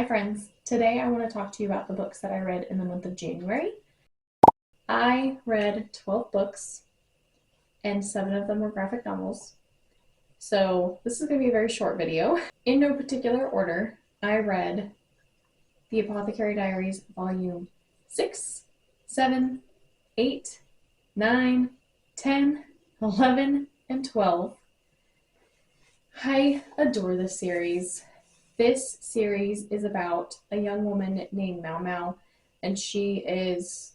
Hi friends, today I want to talk to you about the books that I read in the month of January. I read 12 books and 7 of them were graphic novels. So this is going to be a very short video. In no particular order, I read The Apothecary Diaries Volume 6, 7, 8, 9, 10, 11, and 12. I adore this series. This series is about a young woman named Mao Mao, and she is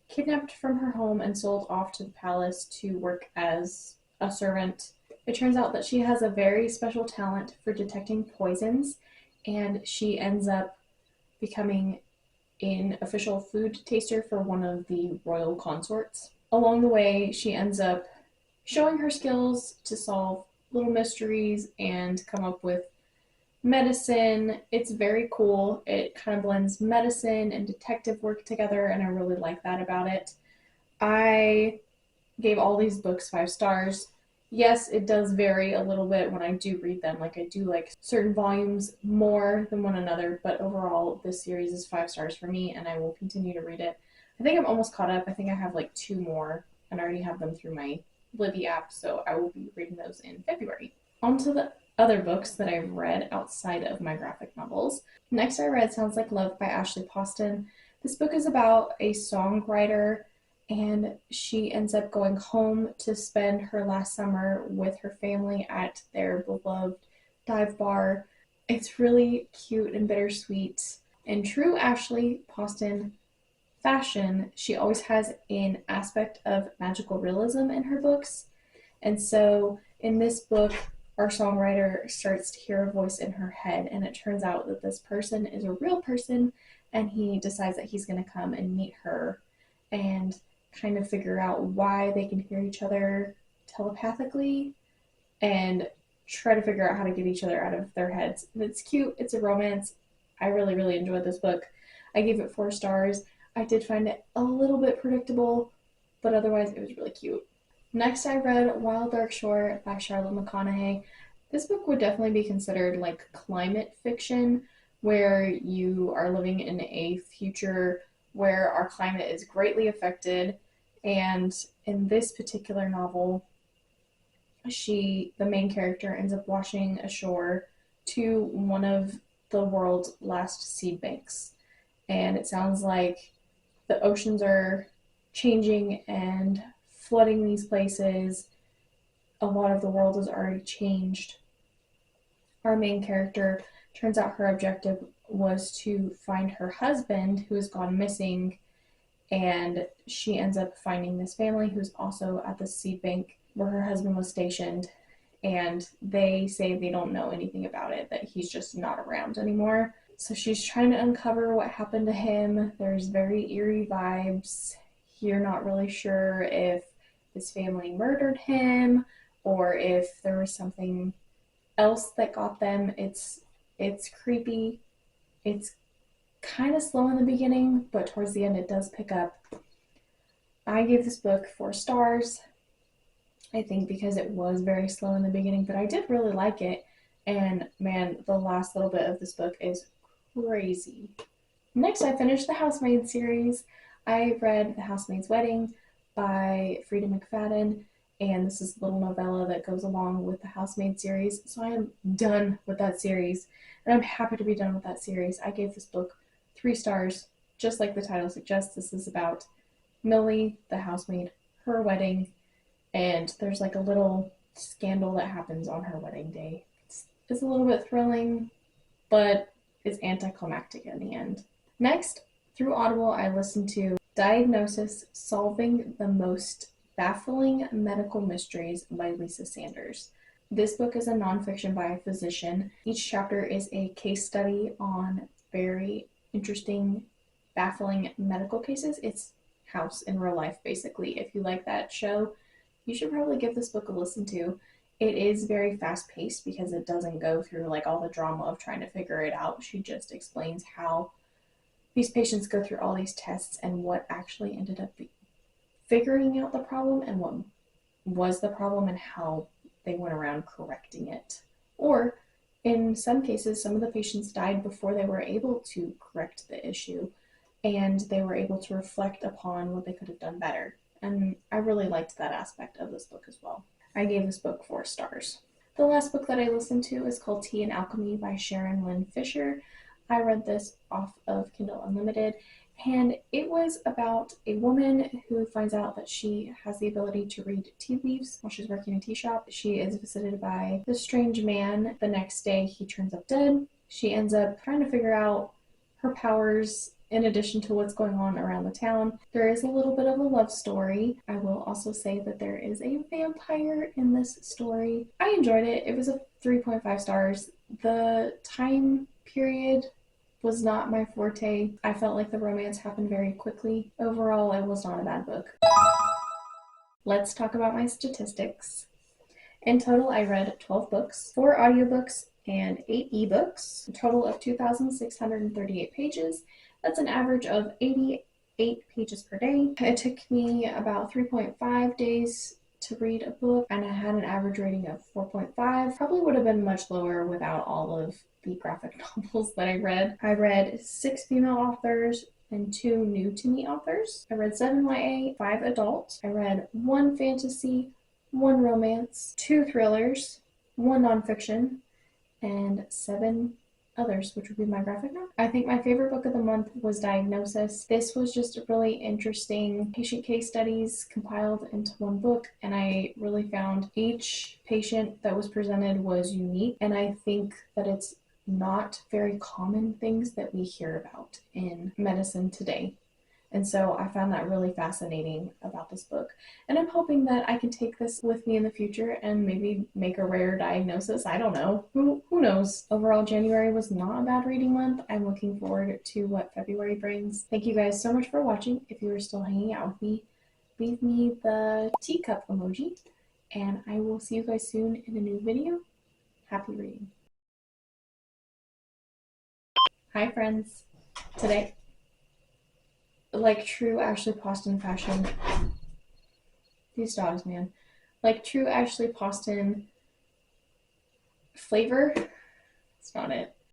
kidnapped from her home and sold off to the palace to work as a servant. It turns out that she has a very special talent for detecting poisons, and she ends up becoming an official food taster for one of the royal consorts. Along the way, she ends up showing her skills to solve little mysteries and come up with medicine. It's very cool. It kind of blends medicine and detective work together, and I really like that about it. I gave all these books 5 stars. Yes, it does vary a little bit when I do read them. Like, I do like certain volumes more than one another, but overall, this series is 5 stars for me, and I will continue to read it. I think I'm almost caught up. I think I have like 2 more, and I already have them through my Libby app, so I will be reading those in February. On to the other books that I've read outside of my graphic novels. Next, I read Sounds Like Love by Ashley Poston. This book is about a songwriter, and she ends up going home to spend her last summer with her family at their beloved dive bar. It's really cute and bittersweet. In true Ashley Poston fashion, she always has an aspect of magical realism in her books. And so in this book, our songwriter starts to hear a voice in her head, and it turns out that this person is a real person, and he decides that he's going to come and meet her and kind of figure out why they can hear each other telepathically and try to figure out how to get each other out of their heads. And it's cute, it's a romance. I really, really enjoyed this book. I gave it 4 stars. I did find it a little bit predictable, but otherwise it was really cute. Next, I read Wild Dark Shore by Charlotte McConaghy. This book would definitely be considered like climate fiction, where you are living in a future where our climate is greatly affected. And in this particular novel, the main character, ends up washing ashore to one of the world's last seed banks. And it sounds like the oceans are changing and flooding these places. A lot of the world has already changed. Our main character, turns out her objective was to find her husband who has gone missing, and she ends up finding this family who's also at the seed bank where her husband was stationed, and they say they don't know anything about it, that he's just not around anymore. So she's trying to uncover what happened to him. There's very eerie vibes. You're not really sure if his family murdered him or if there was something else that got them. It's creepy. It's kind of slow in the beginning, but towards the end it does pick up. I gave this book 4 stars. I think because it was very slow in the beginning, but I did really like it. And man, the last little bit of this book is crazy. Next, I finished the Housemaid series. I read The Housemaid's Wedding by Frieda McFadden, and this is a little novella that goes along with the Housemaid series. So I am done with that series, and I'm happy to be done with that series. I gave this book 3 stars, just like the title suggests. This is about Millie, the housemaid, her wedding, and there's like a little scandal that happens on her wedding day. It's a little bit thrilling, but is anticlimactic in the end. Next, through Audible, I listened to Diagnosis: Solving the Most Baffling Medical Mysteries by Lisa Sanders. This book is a nonfiction by a physician. Each chapter is a case study on very interesting, baffling medical cases. It's House in real life, basically. If you like that show, you should probably give this book a listen to. It is very fast-paced because it doesn't go through like all the drama of trying to figure it out. She just explains how these patients go through all these tests and what actually ended up figuring out the problem and what was the problem and how they went around correcting it. Or In some cases, some of the patients died before they were able to correct the issue, and they were able to reflect upon what they could have done better. And I really liked that aspect of this book as well. I gave this book 4 stars. The last book that I listened to is called Tea and Alchemy by Sharon Lynn Fisher. I read this off of Kindle Unlimited, and it was about a woman who finds out that she has the ability to read tea leaves while she's working in a tea shop. She is visited by this strange man. The next day, he turns up dead. She ends up trying to figure out her powers in addition to what's going on around the town. There is a little bit of a love story. I will also say that there is a vampire in this story. I enjoyed it. It was a 3.5 stars. The time period was not my forte. I felt like the romance happened very quickly. Overall, it was not a bad book. Let's talk about my statistics. In total, I read 12 books, 4 audiobooks, and 8 ebooks, a total of 2,638 pages. That's an average of 88 pages per day. It took me about 3.5 days to read a book, and I had an average rating of 4.5. Probably would have been much lower without all of the graphic novels that I read. I read 6 female authors and 2 new to me authors. I read 7 YA, 5 adult. I read 1 fantasy, 1 romance, 2 thrillers, 1 nonfiction, and 7 others, which would be my graphic novel. I think my favorite book of the month was Diagnosis. This was just a really interesting patient case studies compiled into one book, and I really found each patient that was presented was unique, and I think that it's not very common things that we hear about in medicine today. And so I found that really fascinating about this book. And I'm hoping that I can take this with me in the future and maybe make a rare diagnosis. I don't know. Who knows? Overall, January was not a bad reading month. I'm looking forward to what February brings. Thank you guys so much for watching. If you are still hanging out with me, leave me the teacup emoji. And I will see you guys soon in a new video. Happy reading. Hi friends. Today, like true Ashley Poston fashion, these dogs, man, like true Ashley Poston flavor, it's not it.